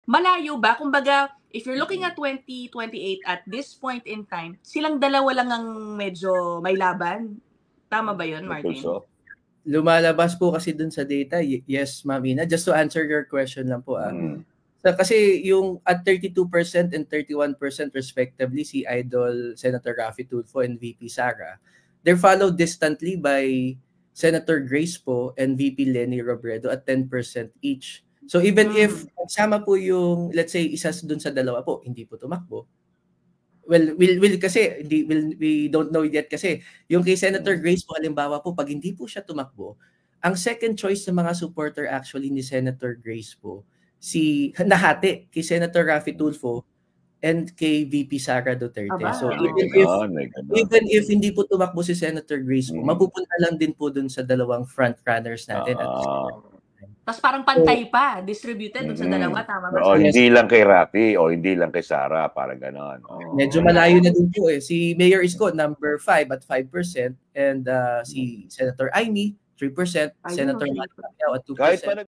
malayo ba? Kumbaga, if you're looking at 2028 at this point in time, silang dalawa lang ang medyo may laban. Tama ba yun, Martin? Lumalabas po kasi dun sa data. Yes, Ma'am Ina. Just to answer your question lang po. So, kasi yung at 32% and 31% respectively, si Idol Senator Raffy Tulfo and VP Sara, they're followed distantly by Senator Grace po and VP Leni Robredo at 10% each. So even if sama po yung, let's say, isa dun sa dalawa po, hindi po tumakbo. Well, kasi we don't know yet kasi yung kay Senator Grace po, halimbawa po, pag hindi po siya tumakbo, ang second choice ng mga supporter actually ni Senator Grace po, si nahati kay Senator Raffy Tulfo and kay VP Sara Duterte. So even if hindi po tumakbo si Senator Grace po, mapupunta lang din po dun sa dalawang front runners natin. Tapos parang pantay pa, distributed dun sa dalawa, tama ba? Hindi lang kay Raffy o hindi lang kay Sara, parang gano'n. Medyo malayo na din po eh. Si Mayor Isko, number 5 at 5%, and si Senator Amy, 3%, Senator Manny Pacquiao at 2%. Kahit pa